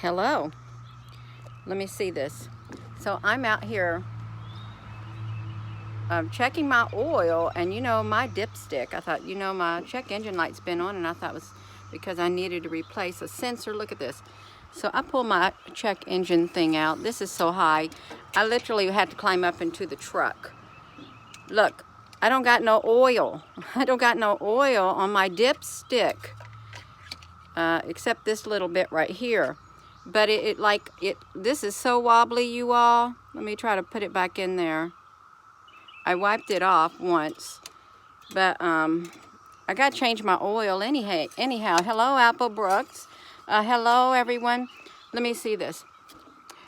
Hello. Let me see this. So I'm out here checking my oil, and my dipstick. I thought, my check engine light's been on, and I thought it was because I needed to replace a sensor. Look at this. So I pulled my check engine thing out. This is so high. I literally had to climb up into the truck. Look, I don't got no oil. I don't got no oil on my dipstick, except this little bit right here. But this is so wobbly, you all. Let me try to put it back in there. I wiped it off once, but I got to change my oil anyhow. Hello, Apple Brooks. Hello, everyone. Let me see this.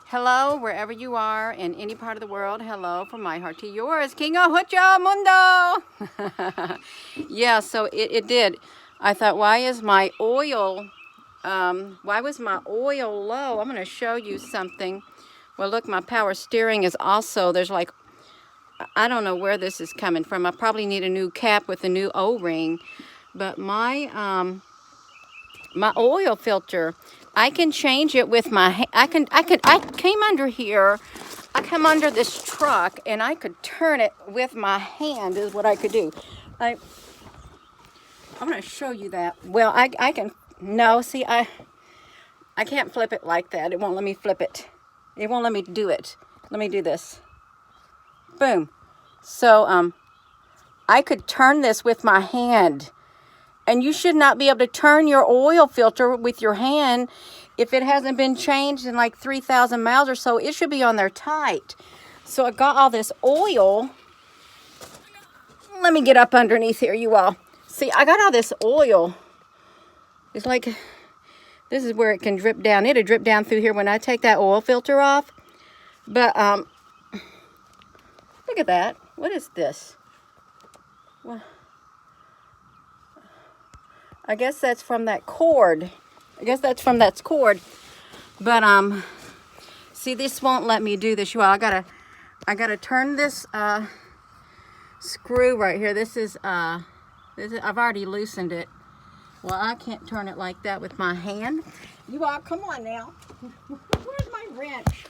Hello, wherever you are in any part of the world. Hello from my heart to yours. King of Hucho Mundo. Yeah, so it did. I thought, why is my oil... why was my oil low? I'm going to show you something. Well, look, my power steering is also, there's like, I don't know where this is coming from. I probably need a new cap with a new O-ring. But my my oil filter, I can change it with my, I came under here, I come under this truck, and I could turn it with my hand is what I could do. I'm going to show you that. Well, I can... No, see, I can't flip it like that. It won't let me flip it. It won't let me do it. Let me do this. Boom. So, I could turn this with my hand. And you should not be able to turn your oil filter with your hand if it hasn't been changed in like 3,000 miles or so. It should be on there tight. So I got all this oil. Let me get up underneath here, you all. See, I got all this oil. It's like, this is where it can drip down. It'll drip down through here when I take that oil filter off. But, look at that. What is this? Well, I guess that's from that cord. But, see, this won't let me do this. Well, I gotta turn this, screw right here. This is, I've already loosened it. Well, I can't turn it like that with my hand. You all, come on now. Where's my wrench?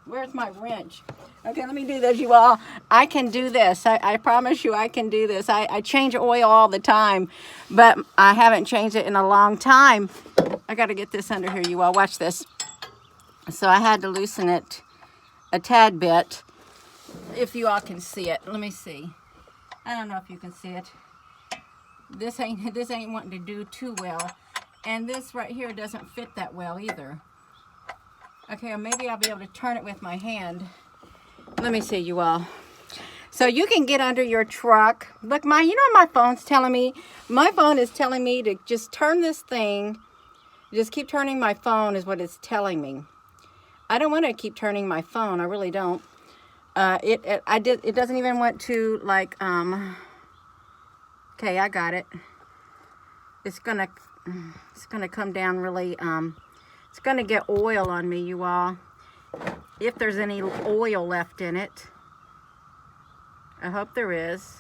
Where's my wrench? Okay, let me do this, you all. I can do this. I promise you I can do this. I change oil all the time, but I haven't changed it in a long time. I got to get this under here, you all. Watch this. So I had to loosen it a tad bit. If you all can see it. Let me see. I don't know if you can see it. This ain't wanting to do too well, and this right here doesn't fit that well either. Okay, maybe I'll be able to turn it with my hand. Let me see, you all. So you can get under your truck. Look, my phone's telling me. My phone is telling me to just turn this thing. Just keep turning my phone is what it's telling me. I don't want to keep turning my phone. I really don't. It doesn't even want to like Okay, I got it. It's gonna come down really, it's gonna get oil on me, you all. If there's any oil left in it. I hope there is.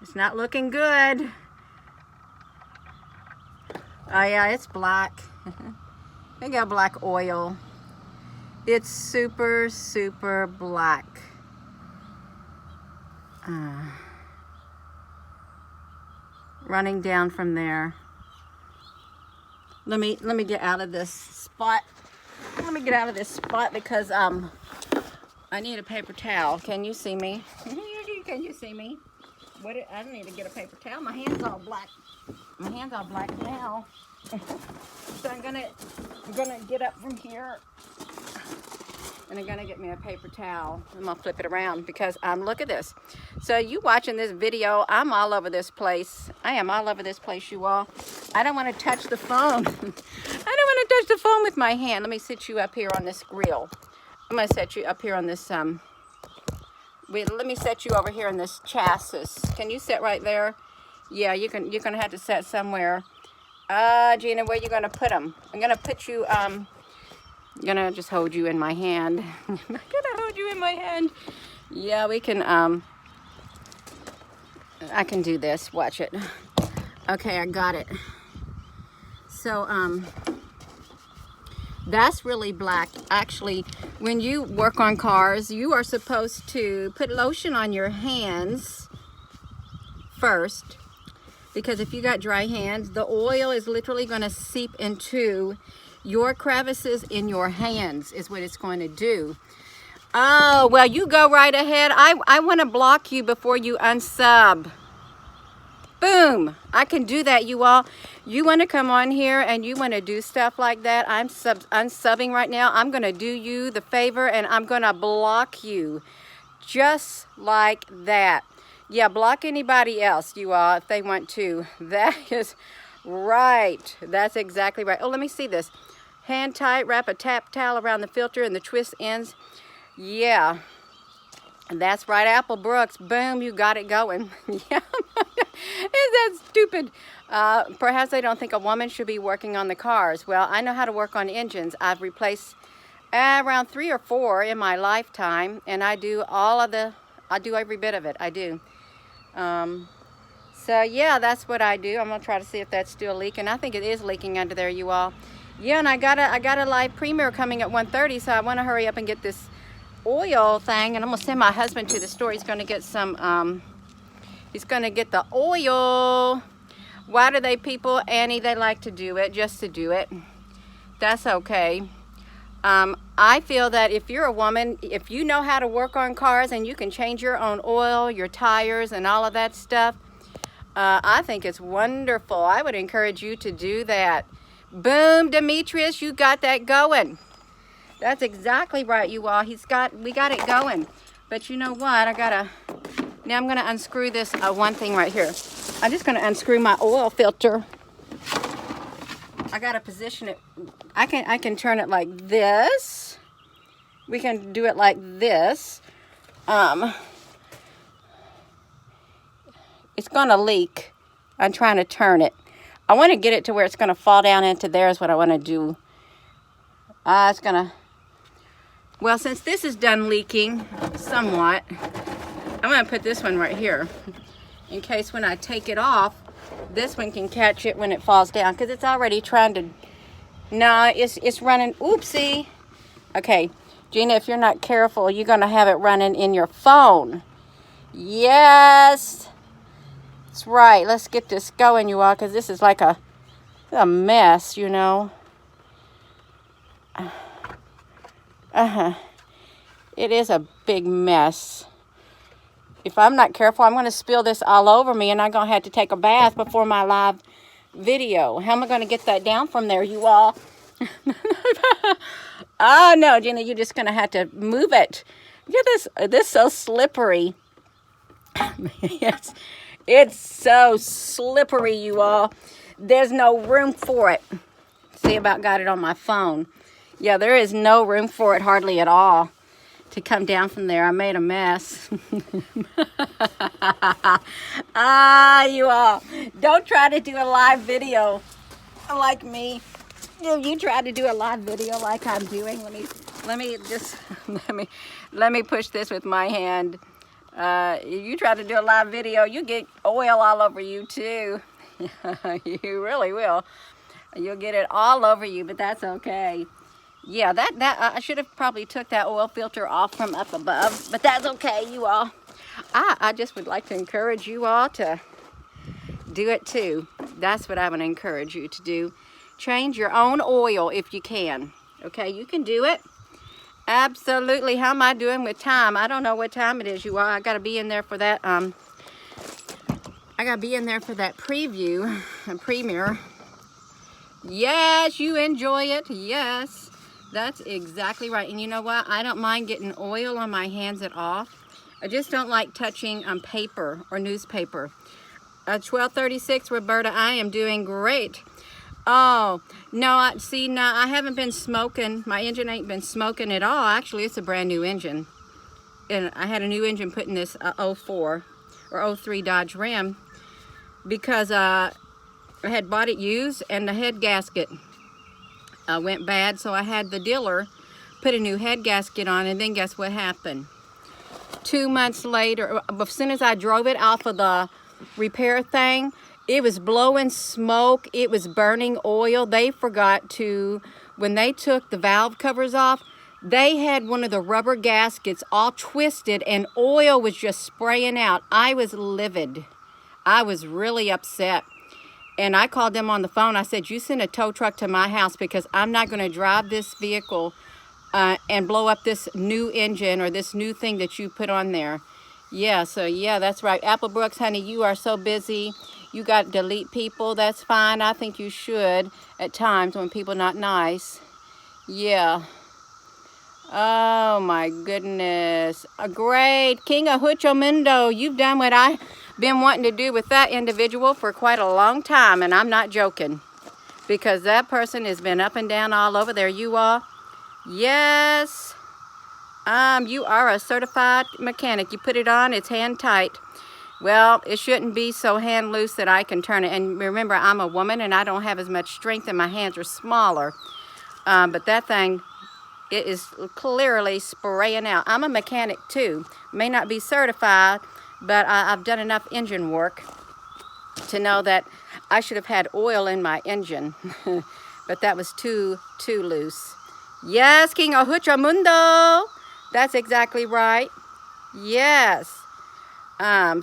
It's not looking good. Oh yeah, it's black. I got black oil. It's super, super black. Running down from there. Let me get out of this spot. Let me get out of this spot because I need a paper towel. Can you see me? Can you see me? I don't need to get a paper towel. My hand's all black. My hand's all black now. So I'm gonna get up from here. And I'm gonna get me a paper towel. I'm gonna flip it around because look at this. So you watching this video, I'm all over this place. I am all over this place, you all. I don't want to touch the phone. I don't want to touch the phone with my hand. Let me sit you up here on this grill. I'm gonna set you up here on this let me set you over here in this chassis. Can you sit right there? Yeah, you're gonna have to sit somewhere. Gina, where you gonna put them? I'm gonna put you I'm gonna just hold you in my hand. I'm gonna hold you in my hand. Yeah, we can, I can do this. Watch it. Okay, I got it. So, That's really black. Actually, when you work on cars, you are supposed to put lotion on your hands first, because if you got dry hands, the oil is literally going to seep into your crevices in your hands is what it's going to do. Oh, well, you go right ahead. I want to block you before you unsub. Boom. I can do that, you all. You want to come on here and you want to do stuff like that. I'm unsubbing right now. I'm going to do you the favor and I'm going to block you just like that. Yeah, block anybody else, you all, if they want to. That is right. That's exactly right. Oh, let me see this. Hand tight, wrap a tap towel around the filter and the twist ends. Yeah, that's right, Apple Brooks. Boom, you got it going. Yeah, is that stupid? Perhaps they don't think a woman should be working on the cars. Well, I know how to work on engines. I've replaced around 3 or 4 in my lifetime, and I do every bit of it. I do. So yeah, that's what I do. I'm gonna try to see if that's still leaking. I think it is leaking under there, you all. Yeah, and I got a live premiere coming at 1:30, so I want to hurry up and get this oil thing, and I'm gonna send my husband to the store. He's gonna get some he's gonna get the oil. Why do they, people, Annie, they like to do it just to do it. That's okay. I feel that if you're a woman, if you know how to work on cars and you can change your own oil, your tires, and all of that stuff, I think it's wonderful. I would encourage you to do that. Boom, Demetrius, you got that going. That's exactly right, you all. We got it going. But you know what? Now I'm gonna unscrew this one thing right here. I'm just gonna unscrew my oil filter. I gotta position it. I can turn it like this. We can do it like this. It's gonna leak. I'm trying to turn it. I want to get it to where it's gonna fall down into there is what I want to do. It's gonna. Well, since this is done leaking somewhat, I'm gonna put this one right here in case when I take it off, this one can catch it when it falls down, because it's already trying to. No, it's running. Oopsie. Okay, Gina, if you're not careful, you're gonna have it running in your phone. Yes, that's right. Let's get this going, you all, because this is like a mess, you know. It is a big mess. If I'm not careful, I'm going to spill this all over me, and I'm going to have to take a bath before my live video. How am I going to get that down from there, you all? Oh, no, Gina, you're just going to have to move it. Look at this so slippery. Yes, it's so slippery, you all. There's no room for it. See, about got it on my phone. Yeah, there is no room for it hardly at all to come down from there. I made a mess. You all, don't try to do a live video like me. You try to do a live video like I'm doing. Let me push this with my hand. You try to do a live video, you get oil all over you too. You really will. You'll get it all over you, but that's okay. Yeah, I should have probably took that oil filter off from up above, but that's okay, you all. I just would like to encourage you all to do it too. That's what I would encourage you to do. Change your own oil if you can. Okay, you can do it. Absolutely. How am I doing with time? I don't know what time it is, you all. I got to be in there for that. I got to be in there for that preview and premiere. Yes, you enjoy it. Yes. That's exactly right. And you know what? I don't mind getting oil on my hands at all. I just don't like touching paper or newspaper. 12:36, Roberta, I am doing great. Oh, no, I haven't been smoking. My engine ain't been smoking at all. Actually, it's a brand new engine. And I had a new engine put in this 04 or 03 Dodge Ram because I had bought it used and the head gasket went bad, so I had the dealer put a new head gasket on, and then guess what happened? 2 months later, as soon as I drove it off of the repair thing, It was blowing smoke. It was burning oil. They forgot to, when they took the valve covers off, they had one of the rubber gaskets all twisted and oil was just spraying out. I was livid. I was really upset. And I called them on the phone. I said, you send a tow truck to my house because I'm not going to drive this vehicle and blow up this new engine or this new thing that you put on there. Yeah, so yeah, that's right. Apple Brooks, honey, you are so busy. You got to delete people. That's fine. I think you should at times when people not nice. Yeah. Oh my goodness. Great. King of Huchomundo, you've done what I've been wanting to do with that individual for quite a long time, and I'm not joking. Because that person has been up and down all over. There you are. Yes. You are a certified mechanic. You put it on, it's hand tight. Well, it shouldn't be so hand loose that I can turn it. And remember, I'm a woman and I don't have as much strength and my hands are smaller. But that thing, it is clearly spraying out. I'm a mechanic too. May not be certified, but I've done enough engine work to know that I should have had oil in my engine. But that was too loose. Yes, King of Huchomundo. That's exactly right. Yes. Yeah,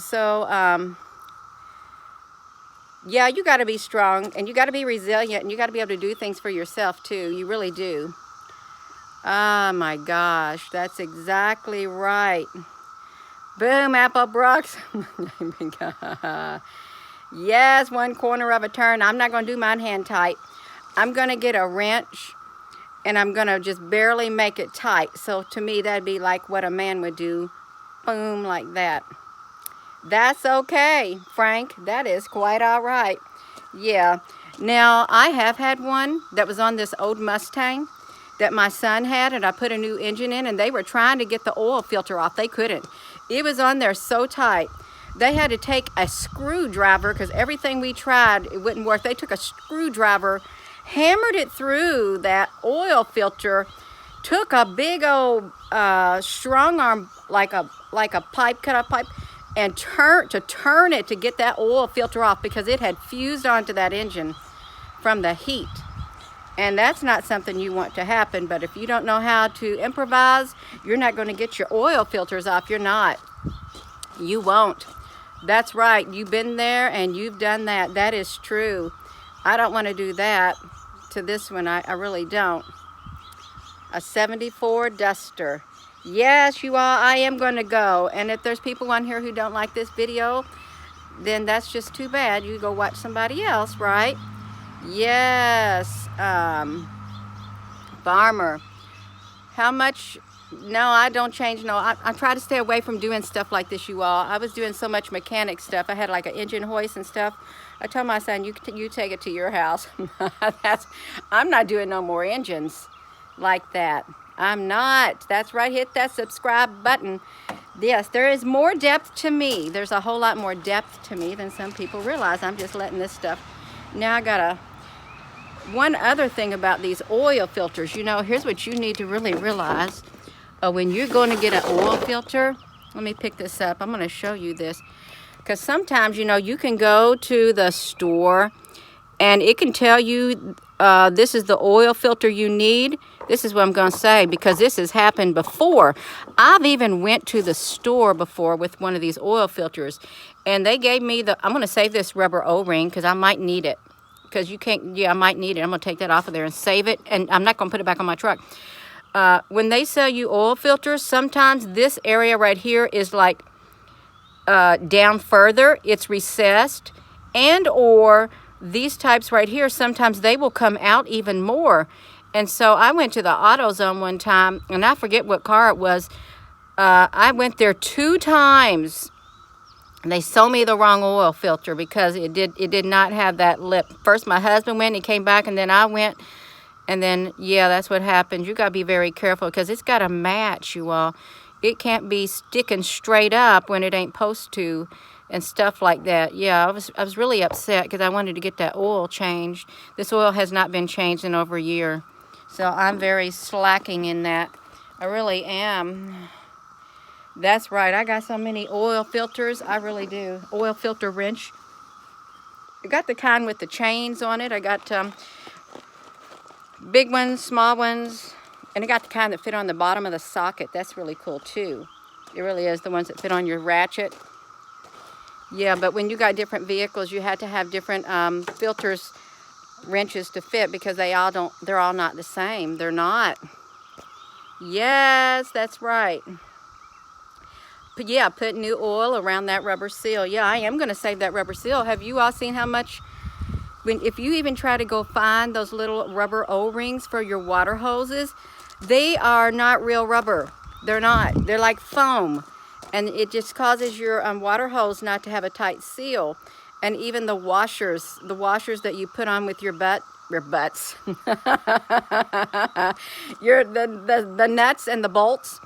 you got to be strong and you got to be resilient and you got to be able to do things for yourself too. You really do. Oh my gosh, that's exactly right. Boom, Apple Brooks. Yes, one corner of a turn. I'm not going to do mine hand tight. I'm going to get a wrench and I'm going to just barely make it tight. So to me, that'd be like what a man would do. Boom, like that. That's okay, Frank. That is quite all right. Yeah. Now, I have had one that was on this old Mustang that my son had, and I put a new engine in, and they were trying to get the oil filter off. They couldn't. It was on there so tight. They had to take a screwdriver because everything we tried, it wouldn't work. They took a screwdriver, hammered it through that oil filter, took a big old strong arm, like a pipe, cut up pipe, and turn it to get that oil filter off because it had fused onto that engine from the heat. And that's not something you want to happen, but if you don't know how to improvise, you're not going to get your oil filters off. You're not. You won't. That's right. You've been there and you've done that. That is true. I don't want to do that to this one. I really don't. A 74 Duster. Yes, you all, I am going to go. And if there's people on here who don't like this video, then that's just too bad. You go watch somebody else, right? Yes. Farmer. How much? No, I don't change. No, I try to stay away from doing stuff like this, you all. I was doing so much mechanic stuff. I had like an engine hoist and stuff. I told my son, you take it to your house. I'm not doing no more engines like that. I'm not. That's right. Hit that subscribe button. Yes, there is more depth to me. There's a whole lot more depth to me than some people realize. I'm just letting this stuff. Now I got one other thing about these oil filters. You know, here's what you need to really realize. When you're going to get an oil filter, let me pick this up. I'm going to show you this. Because sometimes, you know, you can go to the store and it can tell you this is the oil filter you need. This is what I'm going to say because this has happened before. I've even went to the store before with one of these oil filters and they gave me I'm going to save this rubber O-ring because I might need it. Because you can't, yeah, I might need it. I'm going to take that off of there and save it. And I'm not going to put it back on my truck. When they sell you oil filters, sometimes this area right here is like down further. It's recessed. And or these types right here, sometimes they will come out even more. And so I went to the AutoZone one time, and I forget what car it was. I went there 2 times. And they sold me the wrong oil filter because it did not have that lip. First my husband went, he came back, and then I went. And then, yeah, that's what happens. You got to be very careful because it's got to match, you all. It can't be sticking straight up when it ain't supposed to and stuff like that. Yeah, I was really upset because I wanted to get that oil changed. This oil has not been changed in over a year. So I'm very slacking in that. I really am. That's right. I got so many oil filters. I really do. Oil filter wrench. got the kind with the chains on it. I got big ones, small ones, and I got the kind that fit on the bottom of the socket. That's really cool too. It really is, the ones that fit on your ratchet. Yeah, but when you got different vehicles, you had to have different filters, wrenches to fit, because they're all not the same. They're not. Yes, that's right. But yeah, put new oil around that rubber seal. Yeah, I am going to save that rubber seal. Have you all seen how much, if you even try to go find those little rubber O-rings for your water hoses, they are not real rubber. They're not. They're like foam. And it just causes your water hose not to have a tight seal. And even the washers that you put on with your butts, the nuts and the bolts,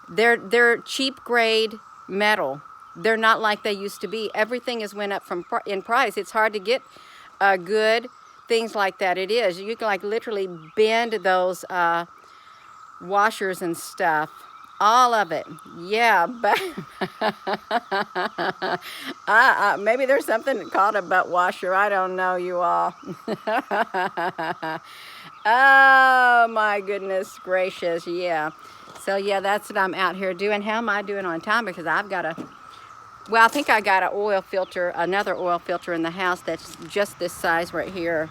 they're cheap grade metal. They're not like they used to be. Everything has went up in price. It's hard to get good things like that. It is. You can like literally bend those washers and stuff. All of it. Yeah, but maybe there's something called a butt washer. I don't know, you all. Oh, my goodness gracious. Yeah. So, yeah, that's what I'm out here doing. How am I doing on time? Because I've got well, I think I got an oil filter, another oil filter in the house that's just this size right here.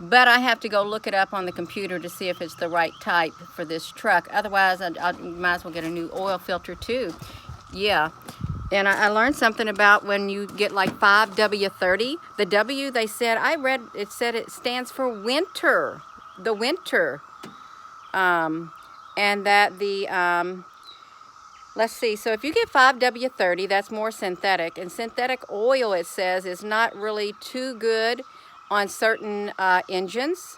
But I have to go look it up on the computer to see if it's the right type for this truck. Otherwise, I might as well get a new oil filter too. Yeah. And I learned something about when you get like 5W30. The W, they said, I read, it said it stands for winter. The winter. And that the, let's see. So if you get 5W30, that's more synthetic. And synthetic oil, it says, is not really too good on certain engines.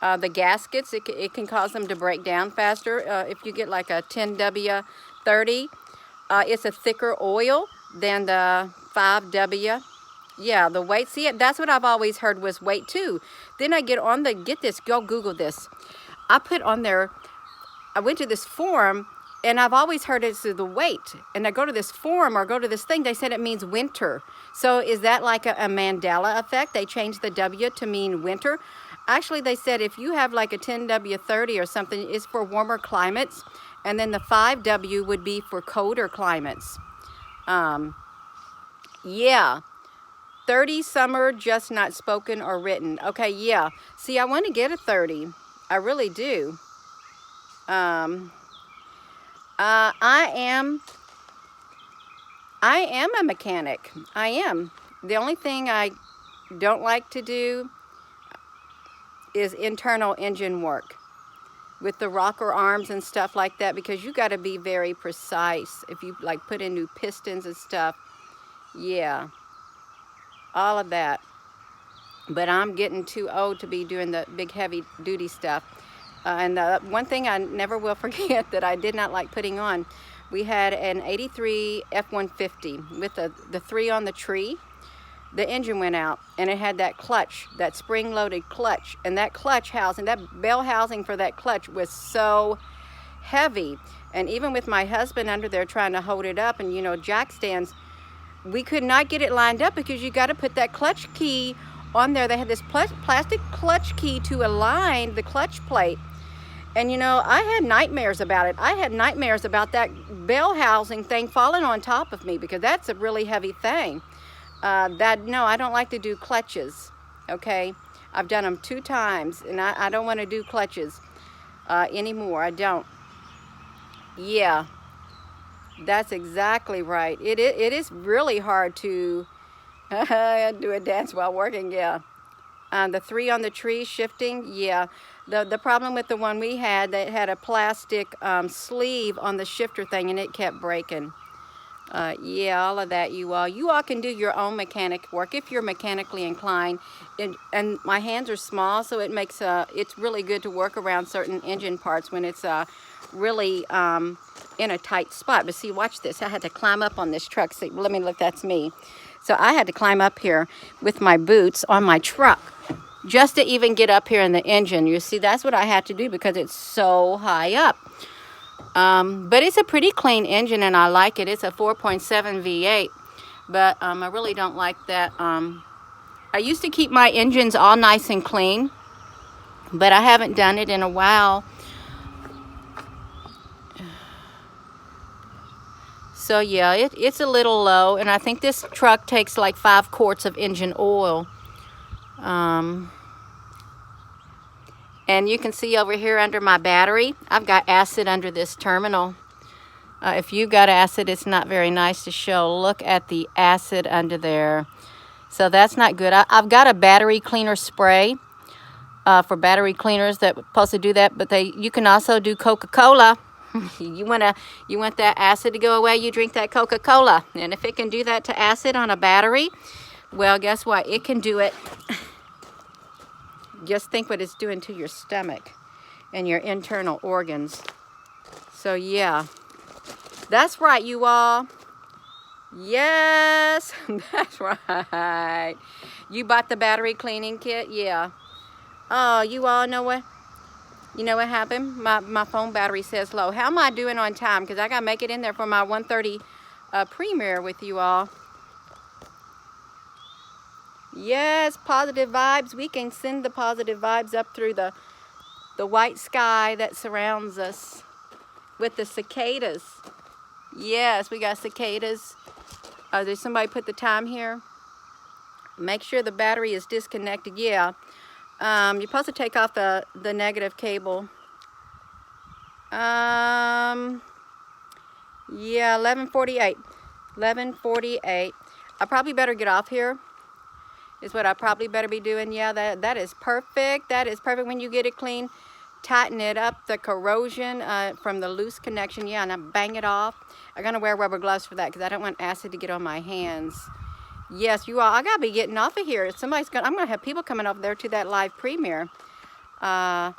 The gaskets, it can cause them to break down faster. If you get like a 10W30, it's a thicker oil than the 5W. Yeah, the weight. See, that's what I've always heard was weight too. Then I get on get this, go Google this. I put on there, I went to this forum, and I've always heard it's the weight. And I go to this forum or go to this thing, they said it means winter. So is that like a Mandela effect? They changed the W to mean winter. Actually, they said if you have like a 10W30 or something, it's for warmer climates. And then the 5W would be for colder climates. Yeah. 30 summer, just not spoken or written. Okay, yeah. See, I want to get a 30. I really do. I am a mechanic. I am. The only thing I don't like to do is internal engine work with the rocker arms and stuff like that, because you got to be very precise if you like put in new pistons and stuff. Yeah. All of that. But I'm getting too old to be doing the big heavy duty stuff. And one thing I never will forget that I did not like putting on, we had an 83 F-150 with the 3 on the tree. The engine went out and it had that clutch, that spring-loaded clutch. And that clutch housing, that bell housing for that clutch was so heavy. And even with my husband under there trying to hold it up and, you know, jack stands, we could not get it lined up because you got to put that clutch key on there. They had this plastic clutch key to align the clutch plate. And you know, I had nightmares about it. I had nightmares about that bell housing thing falling on top of me, because that's a really heavy thing. No, I don't like to do clutches, okay? I've done them 2 times, and I don't want to do clutches anymore. I don't. Yeah. That's exactly right. It is really hard to do a dance while working, yeah. The 3 on the tree shifting, yeah. The problem with the one we had, that had a plastic sleeve on the shifter thing, and it kept breaking. Yeah, all of that, you all can do your own mechanic work if you're mechanically inclined. And my hands are small, so it makes it's really good to work around certain engine parts when it's really in a tight spot. But see, watch this. I had to climb up on this truck. See, let me look. That's me. So I had to climb up here with my boots on my truck just to even get up here in the engine. You see, that's what I had to do because it's so high up. But it's a pretty clean engine, and I like it. It's a 4.7 V8, but I really don't like that. I used to keep my engines all nice and clean, but I haven't done it in a while. So yeah, it's a little low, and I think this truck takes like 5 quarts of engine oil. And you can see over here under my battery, I've got acid under this terminal. If you've got acid, it's not very nice to show. Look at the acid under there. So that's not good. I've got a battery cleaner spray for battery cleaners that are supposed to do that, but you can also do Coca-Cola. You want that acid to go away, you drink that Coca-Cola. And if it can do that to acid on a battery, well, guess what? It can do it. Just think what it's doing to your stomach and your internal organs. So yeah, that's right, you all. Yes, that's right. You bought the battery cleaning kit? Yeah. Oh, you all know what? You know what happened? My phone battery says low. How am I doing on time? Because I got to make it in there for my 1:30 premiere with you all. Yes, positive vibes. We can send the positive vibes up through the white sky that surrounds us with the cicadas. Yes, we got cicadas. Did somebody put the time here? Make sure the battery is disconnected. Yeah. You're supposed to take off the negative cable. Yeah, 11:48. 11:48. I probably better get off here. Is what I probably better be doing. Yeah, that is perfect. That is perfect. When you get it clean, tighten it up, the corrosion from the loose connection. Yeah, and I bang it off. I'm gonna wear rubber gloves for that because I don't want acid to get on my hands. Yes, you all. I gotta be getting off of here. I'm gonna have people coming over there to that live premiere. And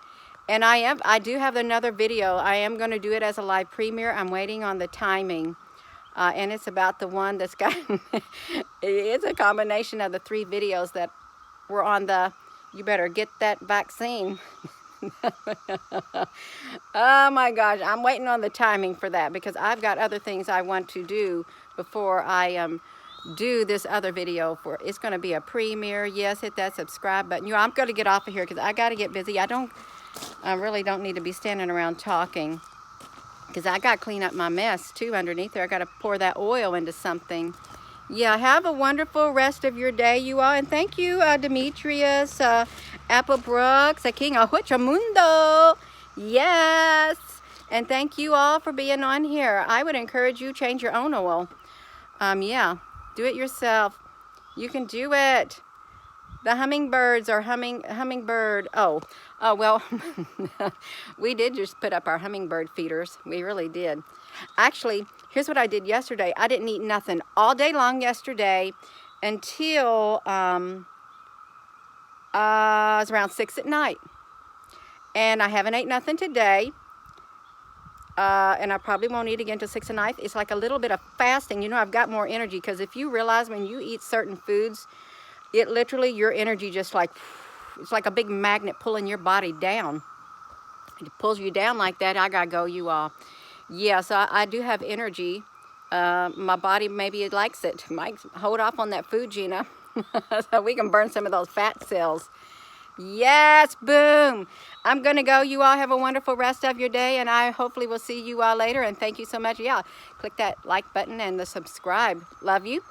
I do have another video. I am gonna do it as a live premiere. I'm waiting on the timing. And it's about the one that's got, it's a combination of the 3 videos that were on the, you better get that vaccine. Oh my gosh, I'm waiting on the timing for that because I've got other things I want to do before I do this other video. It's going to be a premiere. Yes, hit that subscribe button. I'm going to get off of here because I got to get busy. I really don't need to be standing around talking. Because I got to clean up my mess too underneath there. I got to pour that oil into something. Yeah, have a wonderful rest of your day, you all. And thank you, Demetrius, Apple Brooks, King Mundo. Yes. And thank you all for being on here. I would encourage you change your own oil. Yeah, do it yourself. You can do it. The hummingbirds are hummingbird. Oh, well, we did just put up our hummingbird feeders. We really did. Actually, here's what I did yesterday. I didn't eat nothing all day long yesterday until it was around 6 at night. And I haven't ate nothing today. And I probably won't eat again till 6 at night. It's like a little bit of fasting. You know, I've got more energy because if you realize when you eat certain foods, it literally, your energy just like, it's like a big magnet pulling your body down. It pulls you down like that. I gotta go, you all. Yeah, so I do have energy. My body, maybe it likes it. Might hold off on that food, Gina. So we can burn some of those fat cells. Yes, boom. I'm gonna go. You all have a wonderful rest of your day, and I hopefully will see you all later. And thank you so much. Yeah, click that like button and the subscribe. Love you.